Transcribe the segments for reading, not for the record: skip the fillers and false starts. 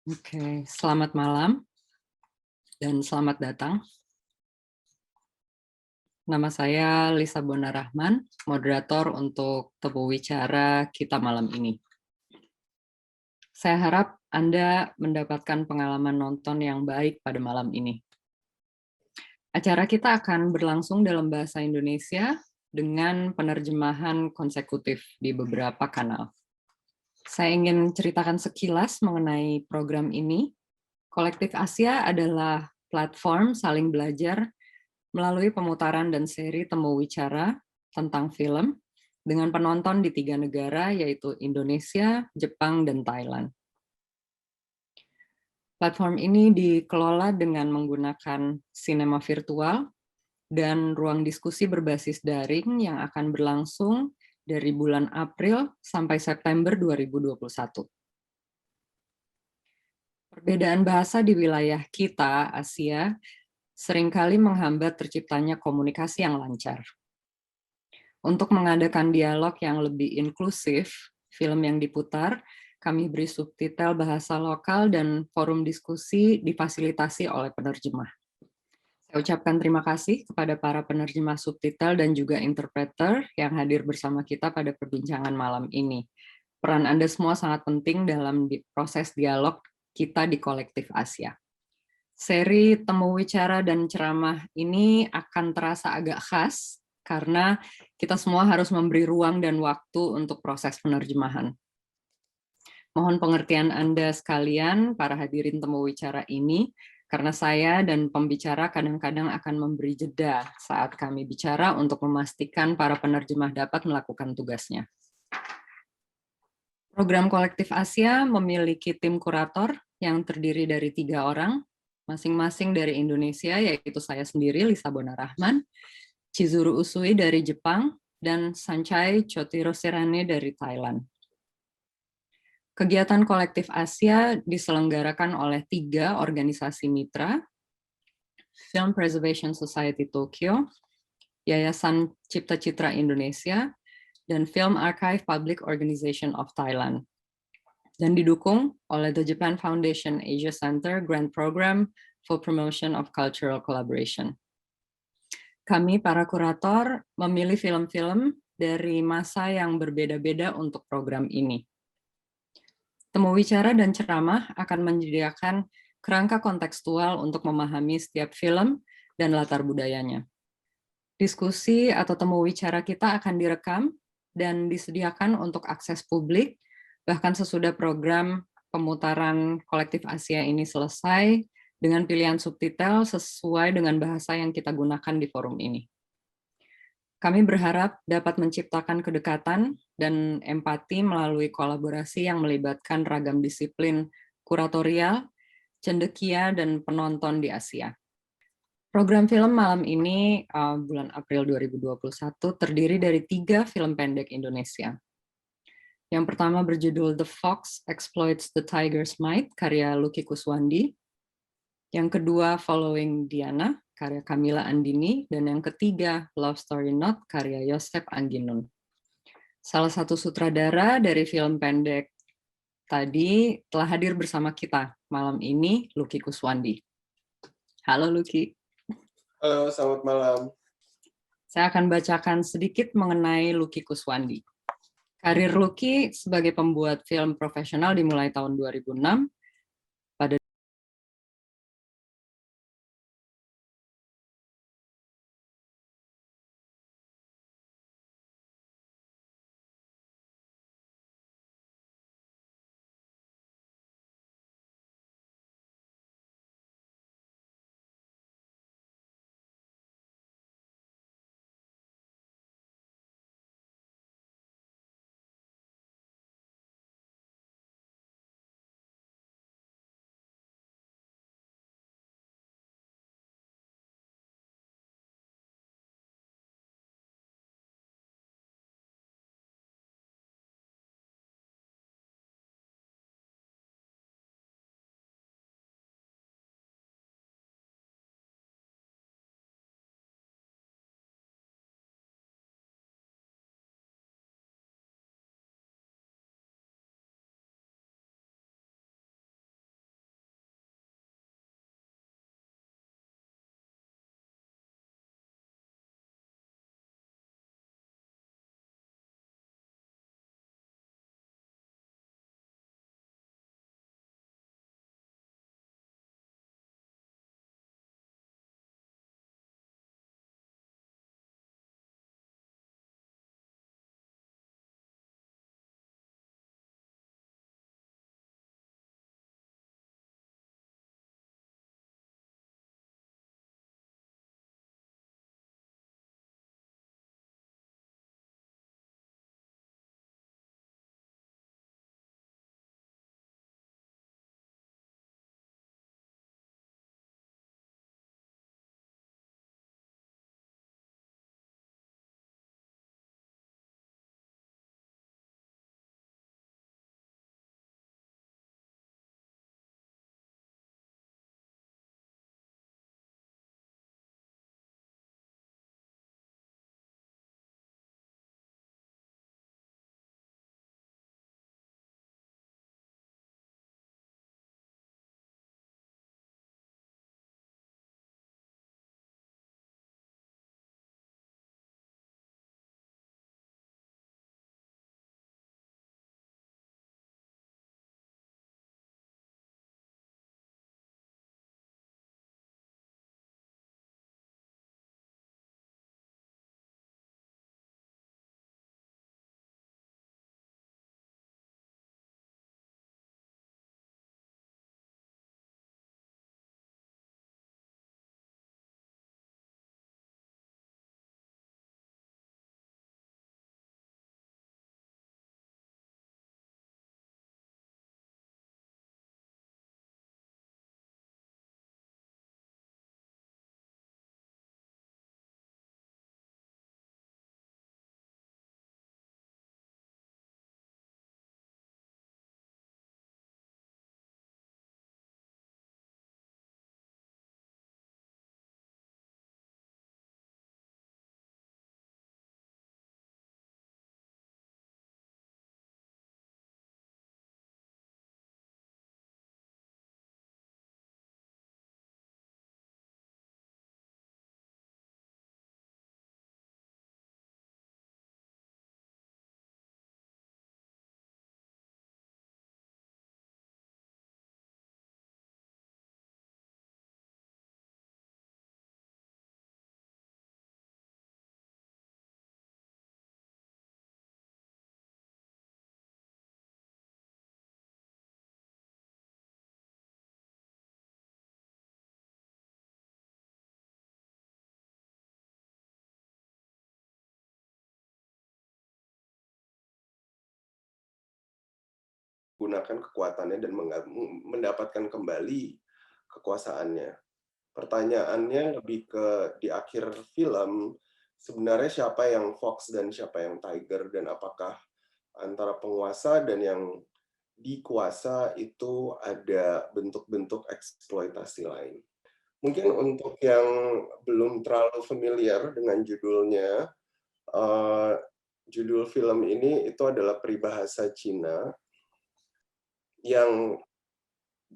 Oke, selamat malam dan selamat datang. Nama saya Lisa Bonarahman, moderator untuk Temu Wicara kita malam ini. Saya harap Anda mendapatkan pengalaman nonton yang baik pada malam ini. Acara kita akan berlangsung dalam bahasa Indonesia dengan penerjemahan konsekutif di beberapa kanal. Saya ingin ceritakan sekilas mengenai program ini. Kolektif Asia adalah platform saling belajar melalui pemutaran dan seri temu wicara tentang film dengan penonton di 3 negara, yaitu Indonesia, Jepang, dan Thailand. Platform ini dikelola dengan menggunakan sinema virtual dan ruang diskusi berbasis daring yang akan berlangsung dari bulan April sampai September 2021. Perbedaan bahasa di wilayah kita, Asia, seringkali menghambat terciptanya komunikasi yang lancar. Untuk mengadakan dialog yang lebih inklusif, film yang diputar, kami beri subtitel bahasa lokal dan forum diskusi difasilitasi oleh penerjemah. Saya ucapkan terima kasih kepada para penerjemah subtitel dan juga interpreter yang hadir bersama kita pada perbincangan malam ini. Peran Anda semua sangat penting dalam proses dialog kita di Kolektif Asia. Seri temu wicara dan ceramah ini akan terasa agak khas karena kita semua harus memberi ruang dan waktu untuk proses penerjemahan. Mohon pengertian Anda sekalian, para hadirin temu wicara ini, karena saya dan pembicara kadang-kadang akan memberi jeda saat kami bicara untuk memastikan para penerjemah dapat melakukan tugasnya. Program Kolektif Asia memiliki tim kurator yang terdiri dari 3 orang, masing-masing dari Indonesia, yaitu saya sendiri, Lisa Bonarahman, Chizuru Usui dari Jepang, dan Sanchai Chotiro Serane dari Thailand. Kegiatan Kolektif Asia diselenggarakan oleh 3 organisasi mitra, Film Preservation Society Tokyo, Yayasan Cipta Citra Indonesia, dan Film Archive Public Organization of Thailand, dan didukung oleh the Japan Foundation Asia Center Grant Program for Promotion of Cultural Collaboration. Kami, para kurator, memilih film-film dari masa yang berbeda-beda untuk program ini. Temu wicara dan ceramah akan menyediakan kerangka kontekstual untuk memahami setiap film dan latar budayanya. Diskusi atau temu wicara kita akan direkam dan disediakan untuk akses publik, bahkan sesudah program pemutaran Kolektif Asia ini selesai dengan pilihan subtitel sesuai dengan bahasa yang kita gunakan di forum ini. Kami berharap dapat menciptakan kedekatan dan empati melalui kolaborasi yang melibatkan ragam disiplin kuratorial, cendekia, dan penonton di Asia. Program film malam ini bulan April 2021 terdiri dari 3 film pendek Indonesia. Yang pertama berjudul The Fox Exploits the Tiger's Might, karya Lucky Kuswandi. Yang kedua Following Diana, karya Kamila Andini, dan yang ketiga Love Story Not, karya Yosep Angginun. Salah satu sutradara dari film pendek tadi telah hadir bersama kita malam ini, Lucky Kuswandi. Halo Lucky. Halo, selamat malam. Saya akan bacakan sedikit mengenai Lucky Kuswandi. Karir Lucky sebagai pembuat film profesional dimulai tahun 2006. Pada menggunakan kekuatannya dan mendapatkan kembali kekuasaannya. Pertanyaannya lebih ke di akhir film, sebenarnya siapa yang Fox dan siapa yang Tiger, dan apakah antara penguasa dan yang dikuasa itu ada bentuk-bentuk eksploitasi lain. Mungkin untuk yang belum terlalu familiar dengan judulnya, judul film ini itu adalah peribahasa Cina yang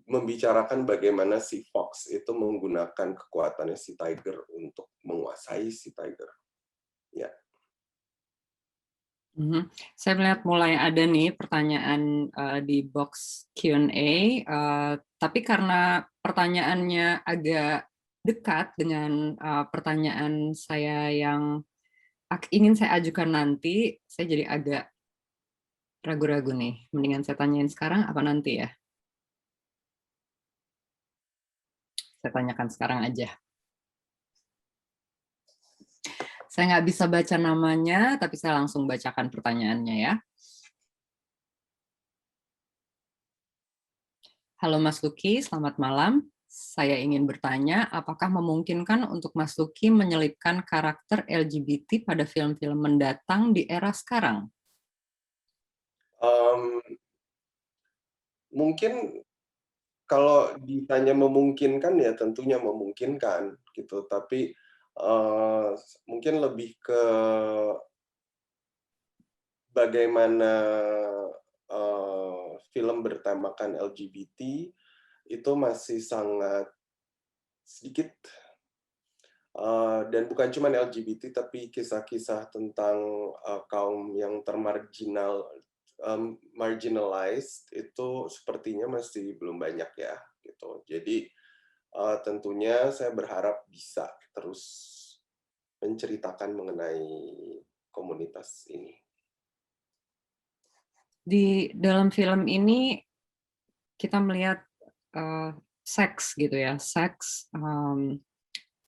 membicarakan bagaimana si Fox itu menggunakan kekuatannya si Tiger untuk menguasai si Tiger. Ya. Saya melihat mulai ada nih pertanyaan di box Q&A, tapi karena pertanyaannya agak dekat dengan pertanyaan saya yang ingin saya ajukan nanti, saya jadi agak ragu-ragu nih. Mendingan saya tanyain sekarang apa nanti ya? Saya tanyakan sekarang aja. Saya nggak bisa baca namanya, tapi saya langsung bacakan pertanyaannya ya. Halo Mas Luki, selamat malam. Saya ingin bertanya, apakah memungkinkan untuk Mas Luki menyelipkan karakter LGBT pada film-film mendatang di era sekarang? Mungkin kalau ditanya memungkinkan ya tentunya memungkinkan gitu, tapi mungkin lebih ke bagaimana film bertemakan LGBT itu masih sangat sedikit, dan bukan cuma LGBT tapi kisah-kisah tentang kaum yang marginalized itu sepertinya masih belum banyak ya gitu. Jadi tentunya saya berharap bisa terus menceritakan mengenai komunitas ini. Di dalam film ini kita melihat seks gitu ya, seks,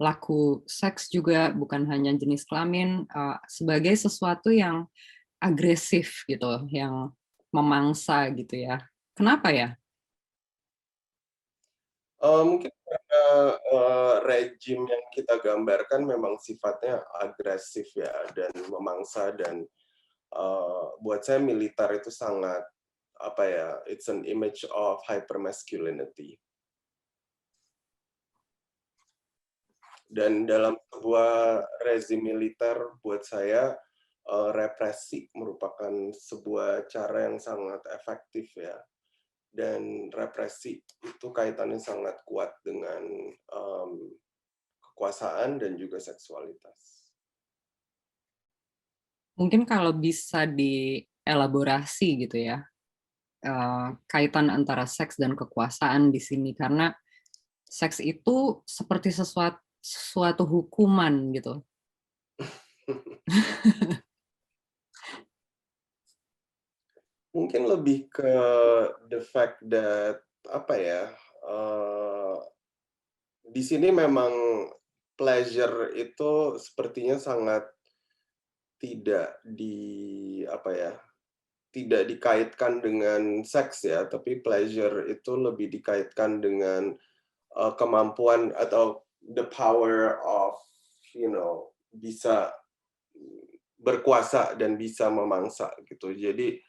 laku seks juga bukan hanya jenis kelamin, sebagai sesuatu yang agresif gitu, yang memangsa gitu ya. Kenapa ya? Mungkin karena rejim yang kita gambarkan memang sifatnya agresif ya dan memangsa, dan buat saya militer itu sangat apa ya, it's an image of hypermasculinity. Dan dalam sebuah rezim militer buat saya represi merupakan sebuah cara yang sangat efektif ya. Dan represi itu kaitannya sangat kuat dengan kekuasaan dan juga seksualitas. Mungkin kalau bisa dielaborasi gitu ya, kaitan antara seks dan kekuasaan di sini, karena seks itu seperti suatu hukuman gitu. Mungkin lebih ke the fact that apa ya, di sini memang pleasure itu sepertinya sangat tidak apa ya, tidak dikaitkan dengan seks ya, tapi pleasure itu lebih dikaitkan dengan kemampuan atau the power of bisa berkuasa dan bisa memangsa gitu. Jadi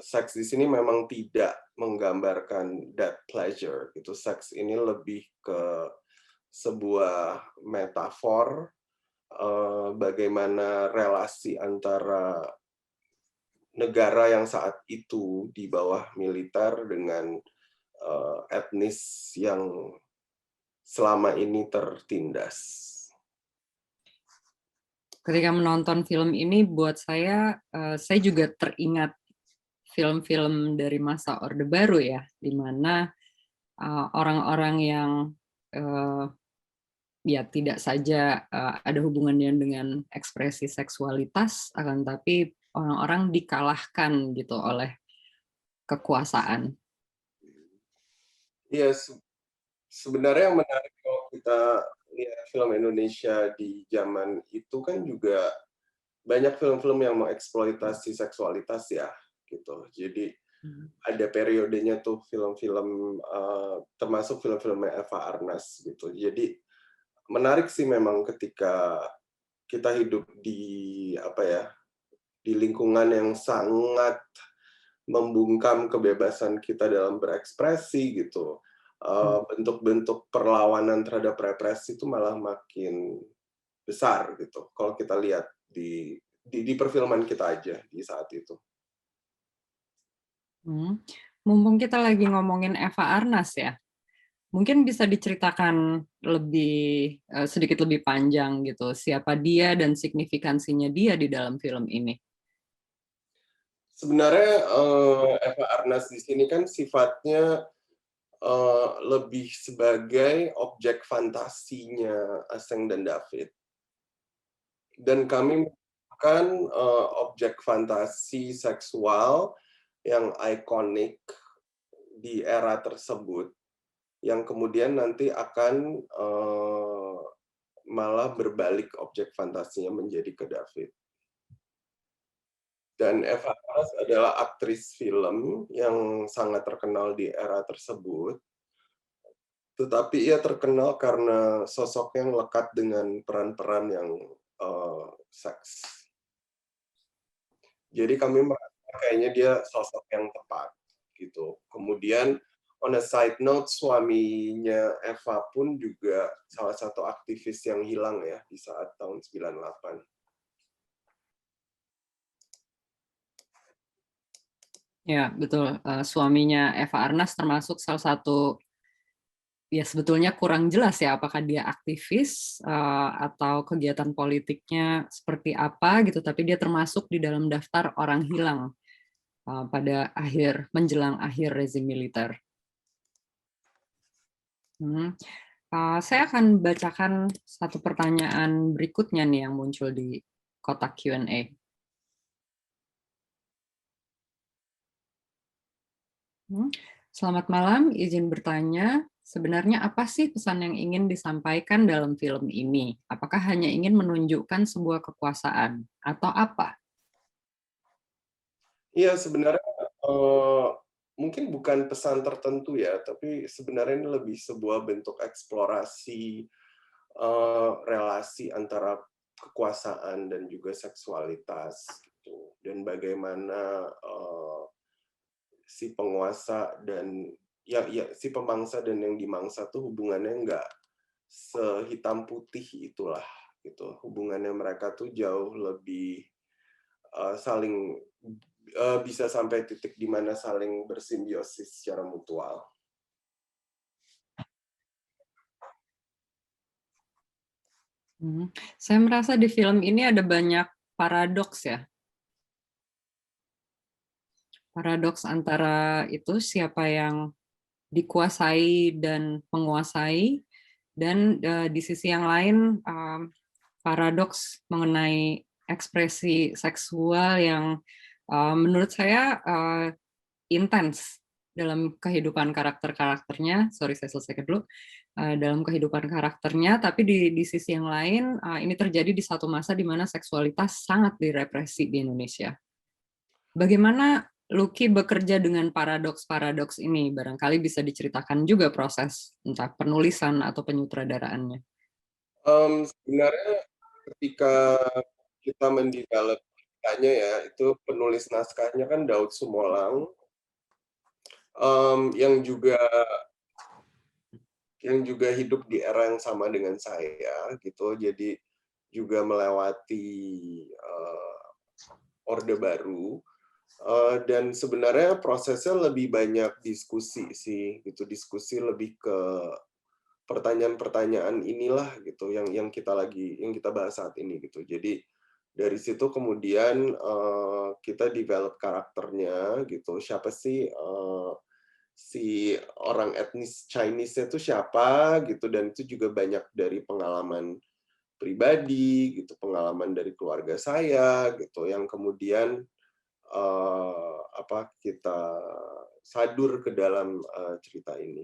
seks di sini memang tidak menggambarkan that pleasure gitu. Seks ini lebih ke sebuah metafor bagaimana relasi antara negara yang saat itu di bawah militer dengan etnis yang selama ini tertindas. Ketika menonton film ini, buat saya juga teringat film-film dari masa Orde Baru ya, di mana orang-orang yang ya tidak saja ada hubungannya dengan ekspresi seksualitas, akan tapi orang-orang dikalahkan gitu oleh kekuasaan. Iya, sebenarnya yang menarik kalau kita lihat film Indonesia di zaman itu kan juga banyak film-film yang mengeksploitasi seksualitas ya gitu. Jadi ada periodenya tuh film-film termasuk film-film Eva Arnaz gitu. Jadi menarik sih memang ketika kita hidup di di lingkungan yang sangat membungkam kebebasan kita dalam berekspresi gitu. Bentuk-bentuk perlawanan terhadap represi itu malah makin besar gitu. Kalau kita lihat di perfilman kita aja di saat itu. Mumpung kita lagi ngomongin Eva Arnaz ya, mungkin bisa diceritakan sedikit lebih panjang gitu, siapa dia dan signifikansinya dia di dalam film ini. Sebenarnya Eva Arnaz di sini kan sifatnya lebih sebagai objek fantasinya Aseng dan David. Dan kami menemukan objek fantasi seksual yang ikonik di era tersebut, yang kemudian nanti akan malah berbalik objek fantasinya menjadi ke David. Dan Eva Arnaz adalah aktris film yang sangat terkenal di era tersebut, tetapi ia terkenal karena sosok yang lekat dengan peran-peran yang seks. Jadi kami merasa kayaknya dia sosok yang tepat gitu. Kemudian on a side note, suaminya Eva pun juga salah satu aktivis yang hilang ya di saat tahun 98. Ya, betul. Suaminya Eva Arnaz termasuk salah satu, ya sebetulnya kurang jelas ya apakah dia aktivis atau kegiatan politiknya seperti apa gitu, tapi dia termasuk di dalam daftar orang hilang pada menjelang akhir rezim militer. Saya akan bacakan satu pertanyaan berikutnya nih yang muncul di kotak Q&A. Selamat malam, izin bertanya, sebenarnya apa sih pesan yang ingin disampaikan dalam film ini? Apakah hanya ingin menunjukkan sebuah kekuasaan atau apa? Iya, sebenarnya mungkin bukan pesan tertentu ya, tapi sebenarnya ini lebih sebuah bentuk eksplorasi relasi antara kekuasaan dan juga seksualitas gitu. Dan bagaimana si penguasa dan si pemangsa dan yang dimangsa tuh hubungannya nggak sehitam putih itulah gitu. Hubungannya mereka tuh jauh lebih saling bisa sampai titik di mana saling bersimbiosis secara mutual. Saya merasa di film ini ada banyak paradoks ya. Paradoks antara itu siapa yang dikuasai dan menguasai, dan di sisi yang lain paradoks mengenai ekspresi seksual yang menurut saya intens dalam kehidupan karakter-karakternya. Sorry, saya selesaikan dulu. Dalam kehidupan karakternya, tapi di sisi yang lain ini terjadi di satu masa di mana seksualitas sangat direpresi di Indonesia. Bagaimana Lucky bekerja dengan paradoks-paradoks ini? Barangkali bisa diceritakan juga proses entah penulisan atau penyutradaraannya. Sebenarnya ketika kita mendevelop ceritanya ya, itu penulis naskahnya kan Daud Sumolang, yang juga hidup di era yang sama dengan saya gitu, jadi juga melewati Orde Baru. Dan sebenarnya prosesnya lebih banyak diskusi sih, gitu. Diskusi lebih ke pertanyaan-pertanyaan inilah gitu yang kita bahas saat ini gitu. Jadi dari situ kemudian kita develop karakternya gitu. Siapa sih si orang etnis Chinese itu siapa gitu, dan itu juga banyak dari pengalaman pribadi gitu, pengalaman dari keluarga saya gitu yang kemudian kita sadur ke dalam cerita ini.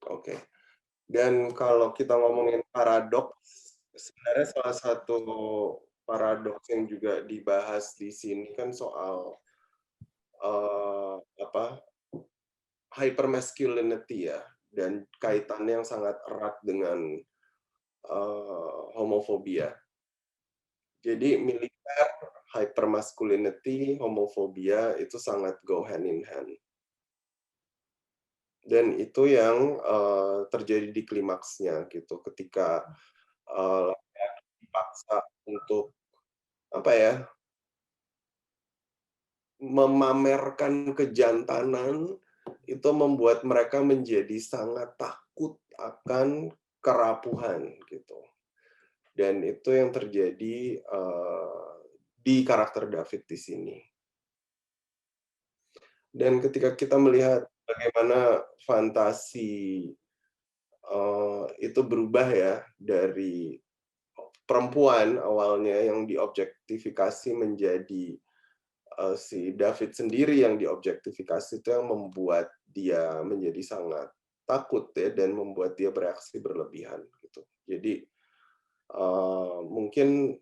Oke. Dan kalau kita ngomongin paradoks, sebenarnya salah satu paradoks yang juga dibahas di sini kan soal apa, hypermasculinity ya, dan kaitannya yang sangat erat dengan homofobia. Jadi militer, hypermasculinity, homofobia itu sangat go hand in hand. Dan itu yang terjadi di klimaksnya gitu, ketika laki-laki dipaksa untuk apa ya, memamerkan kejantanan, itu membuat mereka menjadi sangat takut akan kerapuhan gitu. Dan itu yang terjadi di karakter David di sini. Dan ketika kita melihat bagaimana fantasi itu berubah ya, dari perempuan awalnya yang diobjektifikasi menjadi si David sendiri yang diobjektifikasi, itu yang membuat dia menjadi sangat takut ya, dan membuat dia bereaksi berlebihan gitu. Jadi mungkin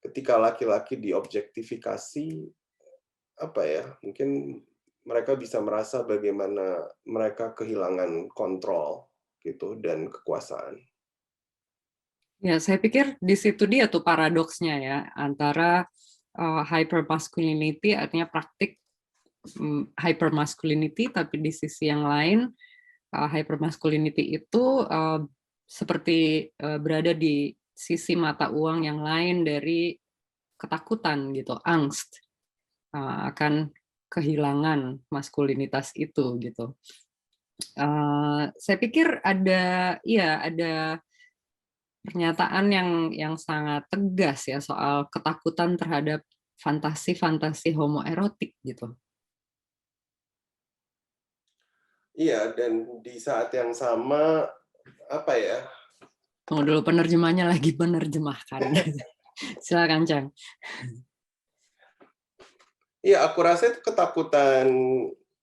ketika laki-laki diobjektifikasi, apa ya, mungkin mereka bisa merasa bagaimana mereka kehilangan kontrol gitu dan kekuasaan. Ya, saya pikir di situ dia tuh paradoksnya ya, antara hypermasculinity, artinya praktik hypermasculinity, tapi di sisi yang lain hypermasculinity itu seperti berada di sisi mata uang yang lain dari ketakutan gitu, angst akan kehilangan maskulinitas itu gitu. Saya pikir ada pernyataan yang sangat tegas ya soal ketakutan terhadap fantasi-fantasi homoerotik gitu. Iya, dan di saat yang sama, apa ya? Tunggu dulu, penerjemahnya lagi menerjemahkan. Silakan, Cang. Iya, aku rasa itu ketakutan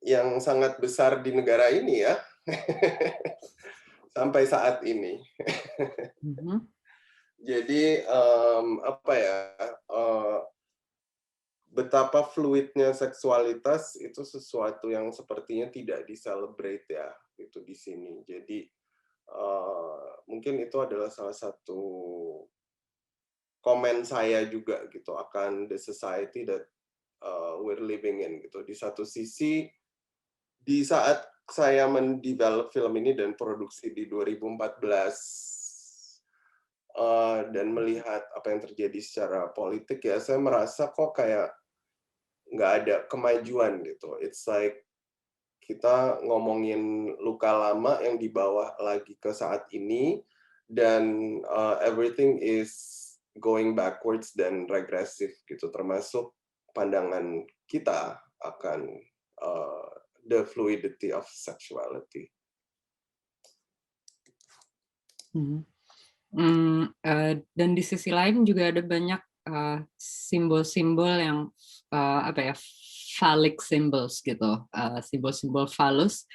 yang sangat besar di negara ini ya, sampai saat ini. Jadi apa ya? Betapa fluidnya seksualitas itu sesuatu yang sepertinya tidak diselebrate ya, itu di sini. Jadi mungkin itu adalah salah satu komen saya juga gitu akan the society that we're living in gitu. Di satu sisi, di saat saya mendevelop film ini dan produksi di 2014 dan melihat apa yang terjadi secara politik ya, saya merasa kok kayak nggak ada kemajuan gitu. It's like kita ngomongin luka lama yang dibawa lagi ke saat ini, dan everything is going backwards dan regresif gitu, termasuk pandangan kita akan the fluidity of sexuality. Dan di sisi lain juga ada banyak simbol-simbol yang apa ya, phallic symbols gitu, simbol-simbol phallus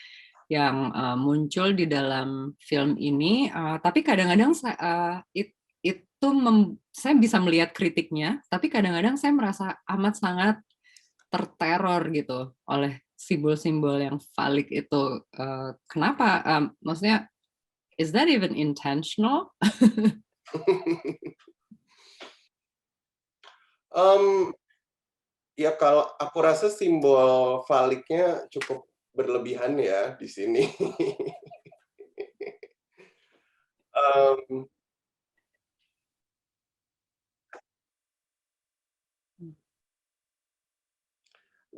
yang muncul di dalam film ini. Tapi kadang-kadang itu saya bisa melihat kritiknya, tapi kadang-kadang saya merasa amat sangat terteror gitu oleh simbol-simbol yang phallic itu. Kenapa? Maksudnya, is that even intentional? Ya kalau aku rasa simbol phallicnya cukup berlebihan ya di sini.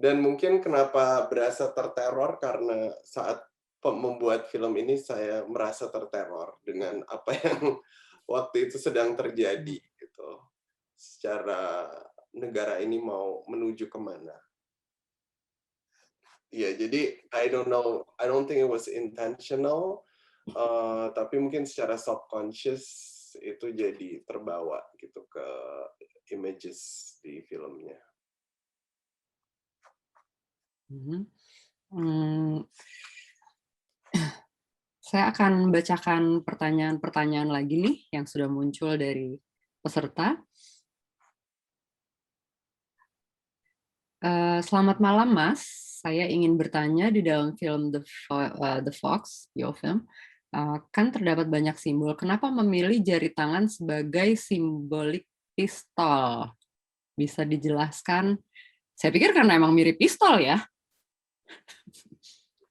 Dan mungkin kenapa berasa terteror, karena saat membuat film ini saya merasa terteror dengan apa yang waktu itu sedang terjadi gitu. Secara negara ini mau menuju kemana. Ya, jadi I don't think it was intentional, tapi mungkin secara subconscious itu jadi terbawa gitu ke images di filmnya. Saya akan bacakan pertanyaan-pertanyaan lagi nih yang sudah muncul dari peserta. Selamat malam, Mas. Saya ingin bertanya di dalam film The Fox, Your Film, kan terdapat banyak simbol. Kenapa memilih jari tangan sebagai simbolik pistol? Bisa dijelaskan? Saya pikir karena emang mirip pistol ya.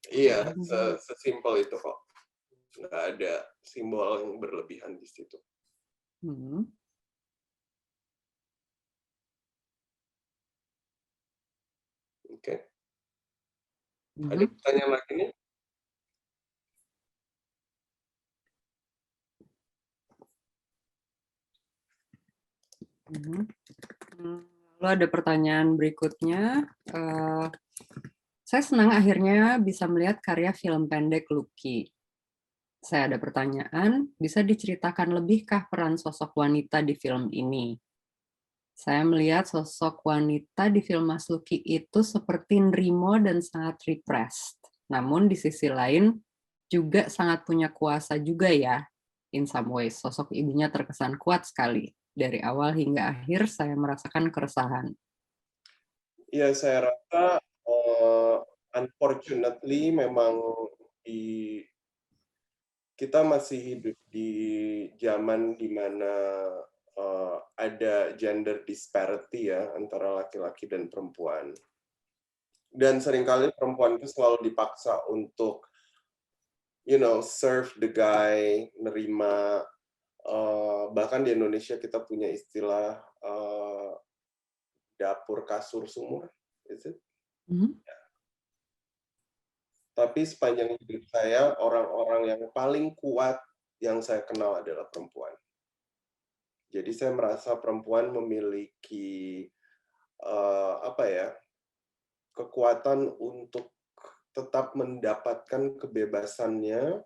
Iya, sesimpel itu kok. Nggak ada simbol yang berlebihan di situ. Oke. Ada pertanyaan lagi nih? Lalu ada pertanyaan berikutnya. Saya senang akhirnya bisa melihat karya film pendek Lucky. Saya ada pertanyaan, bisa diceritakan lebihkah peran sosok wanita di film ini? Saya melihat sosok wanita di film Mas Lucky itu seperti Nrimo dan sangat repressed. Namun di sisi lain juga sangat punya kuasa juga ya, in some ways. Sosok ibunya terkesan kuat sekali. Dari awal hingga akhir saya merasakan keresahan. Ya, saya rasa unfortunately memang kita masih hidup di zaman di mana ada gender disparity ya antara laki-laki dan perempuan. Dan seringkali perempuan itu selalu dipaksa untuk serve the guy, nerima. Bahkan di Indonesia kita punya istilah dapur kasur sumur, is it? Tapi sepanjang hidup saya, orang-orang yang paling kuat yang saya kenal adalah perempuan. Jadi saya merasa perempuan memiliki kekuatan untuk tetap mendapatkan kebebasannya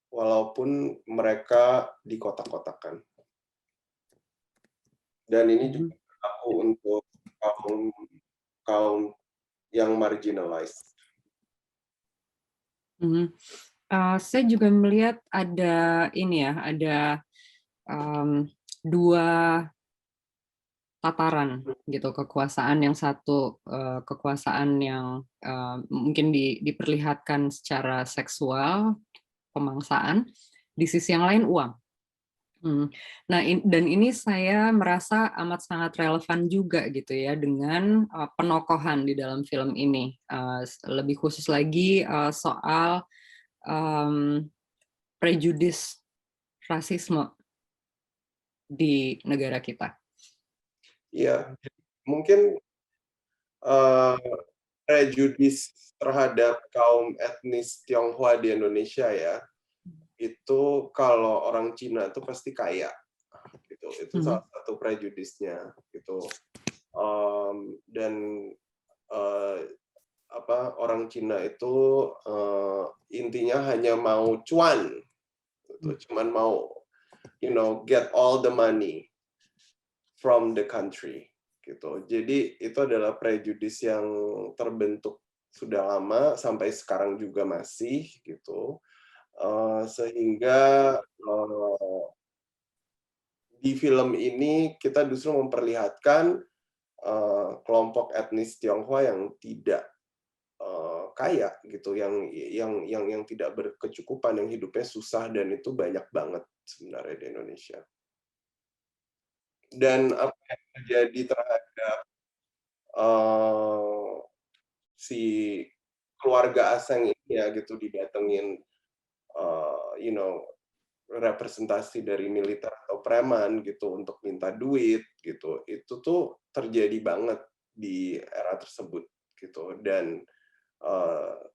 walaupun mereka dikotak-kotakan. Dan ini juga berlaku untuk kaum yang marginalized. Saya juga melihat ada dua tataran gitu, kekuasaan. Yang satu kekuasaan yang mungkin diperlihatkan secara seksual, pemangsaan, di sisi yang lain uang. Nah, dan ini saya merasa amat sangat relevan juga gitu ya dengan penokohan di dalam film ini. Lebih khusus lagi soal prejudis rasisme di negara kita. Iya, mungkin prejudis terhadap kaum etnis Tionghoa di Indonesia ya, itu kalau orang Cina itu pasti kaya, gitu. Itu salah satu prejudisnya, gitu. Dan orang Cina itu intinya hanya mau cuan, gitu. Cuman mau get all the money from the country, gitu. Jadi itu adalah prejudis yang terbentuk sudah lama sampai sekarang juga masih, gitu. Sehingga di film ini kita justru memperlihatkan kelompok etnis Tionghoa yang tidak kaya, gitu, yang tidak berkecukupan, yang hidupnya susah, dan itu banyak banget sebenarnya di Indonesia. Dan apa yang terjadi terhadap si keluarga asing ini ya, gitu, didatengin representasi dari militer atau preman gitu untuk minta duit gitu, itu tuh terjadi banget di era tersebut gitu. Dan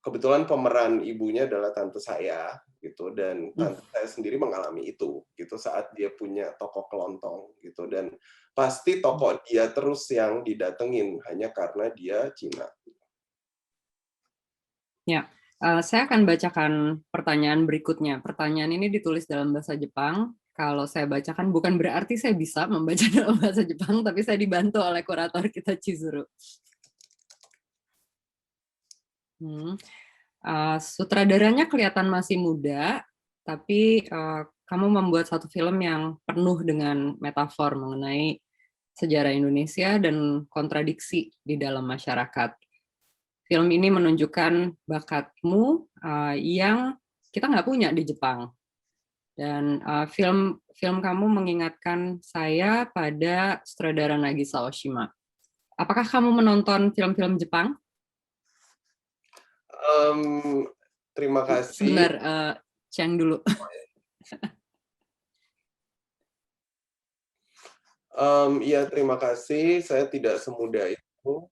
kebetulan pemeran ibunya adalah tante saya gitu, dan tante saya sendiri mengalami itu gitu saat dia punya toko kelontong gitu, dan pasti toko dia terus yang didatengin hanya karena dia Cina. Ya, saya akan bacakan pertanyaan berikutnya. Pertanyaan ini ditulis dalam bahasa Jepang. Kalau saya bacakan bukan berarti saya bisa membaca dalam bahasa Jepang, tapi saya dibantu oleh kurator kita Chizuru. Sutradaranya kelihatan masih muda, tapi kamu membuat satu film yang penuh dengan metafor mengenai sejarah Indonesia dan kontradiksi di dalam masyarakat. Film ini menunjukkan bakatmu yang kita nggak punya di Jepang. Dan film kamu mengingatkan saya pada sutradara Nagisa Oshima. Apakah kamu menonton film-film Jepang? Terima kasih. Sebentar, Cheng dulu. Iya, terima kasih. Saya tidak semudah itu.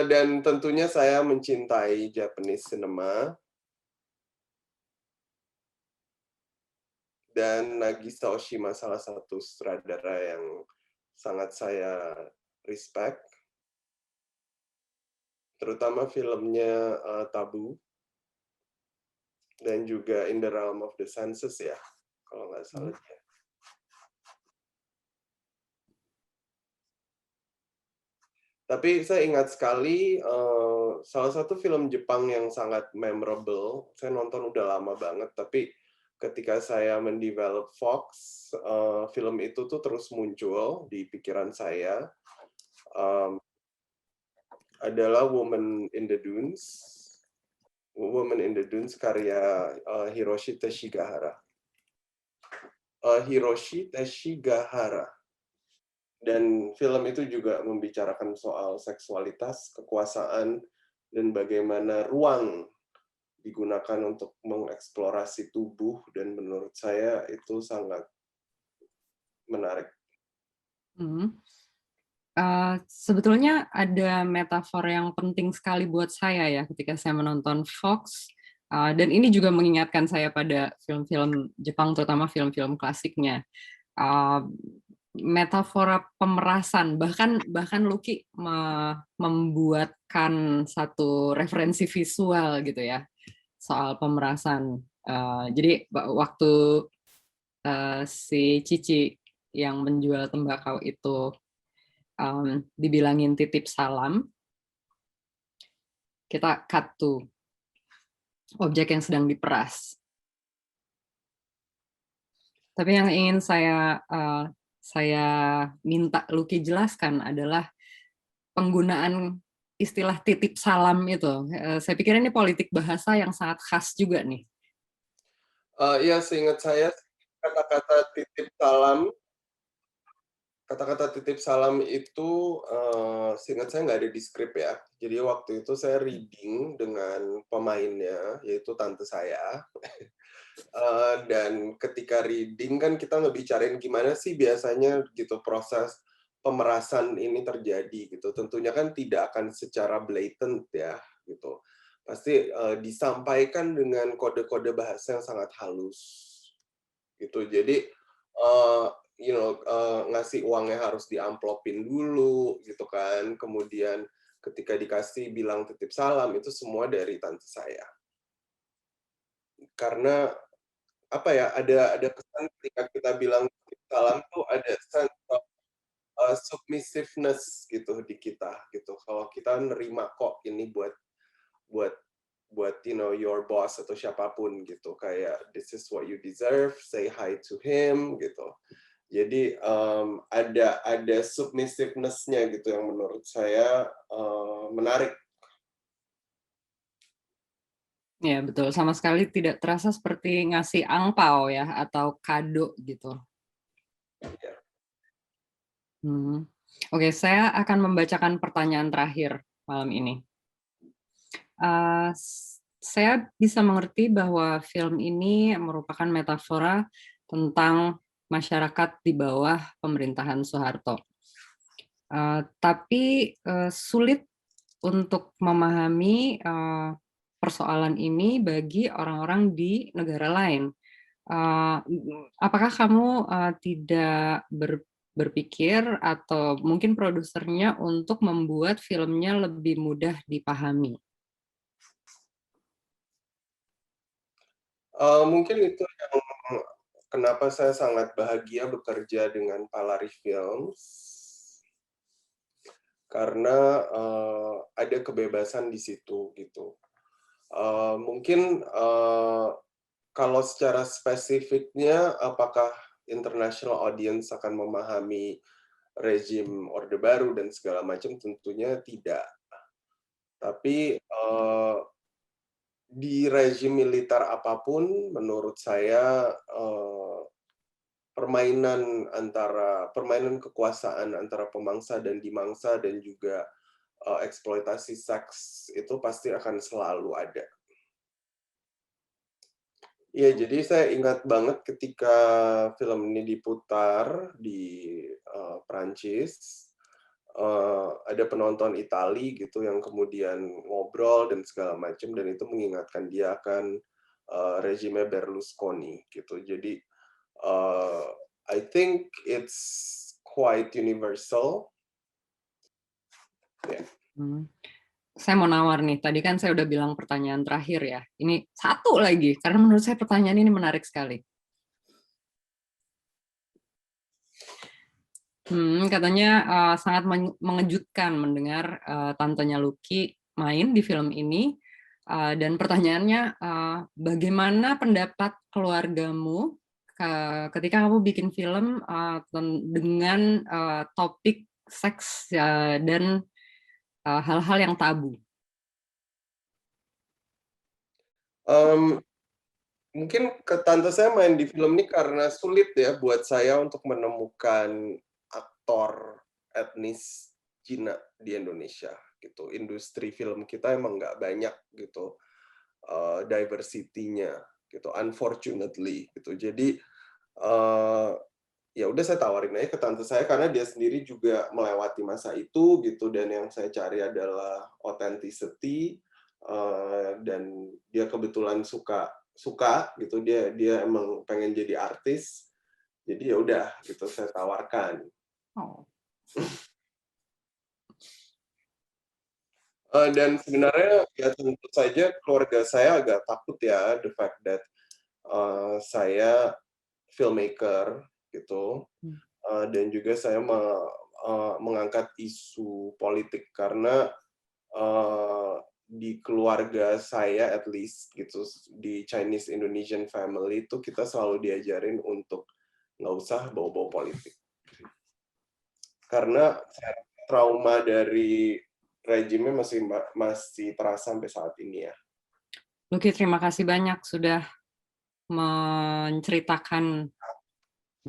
Dan tentunya saya mencintai Japanese cinema. Dan Nagisa Oshima salah satu sutradara yang sangat saya respect. Terutama filmnya Tabu. Dan juga In the Realm of the Senses ya, kalau nggak salah. Tapi saya ingat sekali salah satu film Jepang yang sangat memorable. Saya nonton udah lama banget, tapi ketika saya mendevelop Fox, film itu tuh terus muncul di pikiran saya. Adalah Woman in the Dunes. Woman in the Dunes karya Hiroshi Teshigahara. Hiroshi Teshigahara. Dan film itu juga membicarakan soal seksualitas, kekuasaan, dan bagaimana ruang digunakan untuk mengeksplorasi tubuh, dan menurut saya itu sangat menarik. Sebetulnya ada metafor yang penting sekali buat saya ya ketika saya menonton Fox, dan ini juga mengingatkan saya pada film-film Jepang, terutama film-film klasiknya. Metafora pemerasan, bahkan Lucky membuatkan satu referensi visual gitu ya soal pemerasan. Jadi waktu si Cici yang menjual tembakau itu dibilangin titip salam, kita cut to objek yang sedang diperas. Tapi yang ingin saya minta Lucky jelaskan adalah penggunaan istilah titip salam itu. Saya pikir ini politik bahasa yang sangat khas juga nih. Ya, seingat saya kata-kata titip salam itu seingat saya nggak ada di skrip ya. Jadi waktu itu saya reading dengan pemainnya, yaitu tante saya. Dan ketika reading kan kita ngebicarain gimana sih biasanya gitu proses pemerasan ini terjadi gitu. Tentunya kan tidak akan secara blatant ya gitu. Pasti disampaikan dengan kode-kode bahasa yang sangat halus gitu. Jadi ngasih uangnya harus diamplopin dulu gitu kan. Kemudian ketika dikasih bilang titip salam itu semua dari tante saya. Karena apa ya, ada kesan ketika kita bilang salam tuh ada sense of submissiveness gitu di kita gitu. Kalau kita nerima kok ini buat your boss atau siapapun gitu, kayak this is what you deserve, say hi to him gitu. Jadi ada submissiveness-nya gitu yang menurut saya menarik. Ya betul, sama sekali tidak terasa seperti ngasih angpau ya atau kado gitu. Ya. Oke, saya akan membacakan pertanyaan terakhir malam ini. Saya bisa mengerti bahwa film ini merupakan metafora tentang masyarakat di bawah pemerintahan Soeharto. Tapi sulit untuk memahami persoalan ini bagi orang-orang di negara lain. Apakah kamu tidak berpikir atau mungkin produsernya untuk membuat filmnya lebih mudah dipahami? Mungkin itu yang kenapa saya sangat bahagia bekerja dengan Palari Films. Karena ada kebebasan di situ gitu. Mungkin kalau secara spesifiknya, apakah international audience akan memahami rezim Orde Baru dan segala macam, tentunya tidak. Tapi di rezim militer apapun, menurut saya permainan kekuasaan antara pemangsa dan dimangsa dan juga eksploitasi seks itu pasti akan selalu ada. Ya, jadi saya ingat banget ketika film ini diputar di Prancis, ada penonton Itali gitu yang kemudian ngobrol dan segala macam, dan itu mengingatkan dia akan rezime Berlusconi gitu. Jadi I think it's quite universal. Yeah. Saya mau nawar nih, tadi kan saya udah bilang pertanyaan terakhir ya. Ini satu lagi, karena menurut saya pertanyaan ini menarik sekali. Katanya sangat mengejutkan mendengar tantenya Lucky main di film ini. Dan pertanyaannya, bagaimana pendapat keluargamu ketika kamu bikin film dengan topik seks dan hal-hal yang tabu? Mungkin tante saya main di film ini karena sulit ya buat saya untuk menemukan aktor etnis Cina di Indonesia gitu. Industri film kita emang nggak banyak gitu diversity-nya gitu, unfortunately gitu. Jadi ya udah saya tawarin aja ke tante saya karena dia sendiri juga melewati masa itu gitu, dan yang saya cari adalah authenticity, dan dia kebetulan suka gitu, dia emang pengen jadi artis, jadi ya udah gitu saya tawarkan. Oh. Dan sebenarnya ya tentu saja keluarga saya agak takut ya, the fact that saya filmmaker gitu, dan juga saya mengangkat isu politik karena di keluarga saya, at least gitu, di Chinese Indonesian family itu kita selalu diajarin untuk nggak usah bawa-bawa politik. Karena trauma dari rejimnya masih terasa sampai saat ini ya. Lucky, terima kasih banyak sudah menceritakan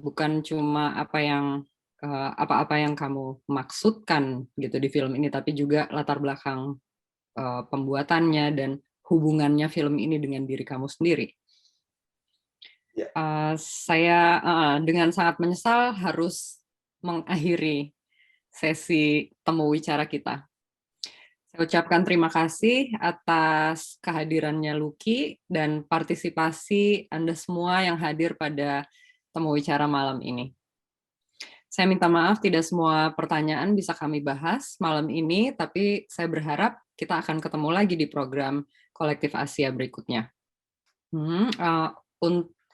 bukan cuma apa-apa yang kamu maksudkan gitu di film ini, tapi juga latar belakang pembuatannya dan hubungannya film ini dengan diri kamu sendiri. Saya dengan sangat menyesal harus mengakhiri sesi temu wicara kita. Saya ucapkan terima kasih atas kehadirannya Lucky dan partisipasi Anda semua yang hadir pada temu wicara malam ini. Saya minta maaf tidak semua pertanyaan bisa kami bahas malam ini, tapi saya berharap kita akan ketemu lagi di program Kolektif Asia berikutnya.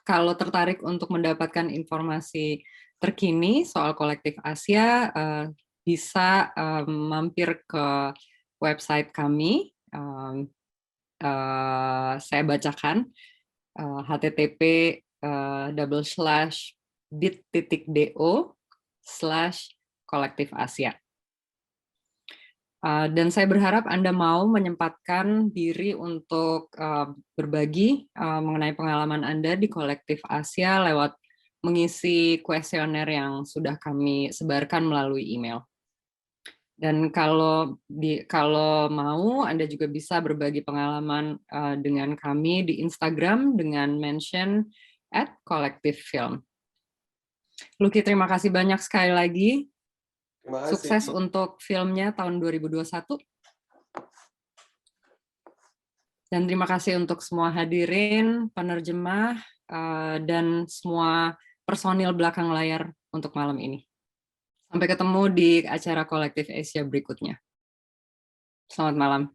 Kalau tertarik untuk mendapatkan informasi terkini soal Kolektif Asia, bisa mampir ke website kami. Saya bacakan http://bit.do/Kolektif Asia. Dan saya berharap Anda mau menyempatkan diri untuk berbagi mengenai pengalaman Anda di Kolektif Asia lewat mengisi kuesioner yang sudah kami sebarkan melalui email. Dan kalau mau, Anda juga bisa berbagi pengalaman dengan kami di Instagram dengan mention @kolektiffilm. Lucky, terima kasih banyak sekali lagi. Terima kasih. Sukses untuk filmnya tahun 2021. Dan terima kasih untuk semua hadirin, penerjemah, dan semua personil belakang layar untuk malam ini. Sampai ketemu di acara Kolektif Asia berikutnya. Selamat malam.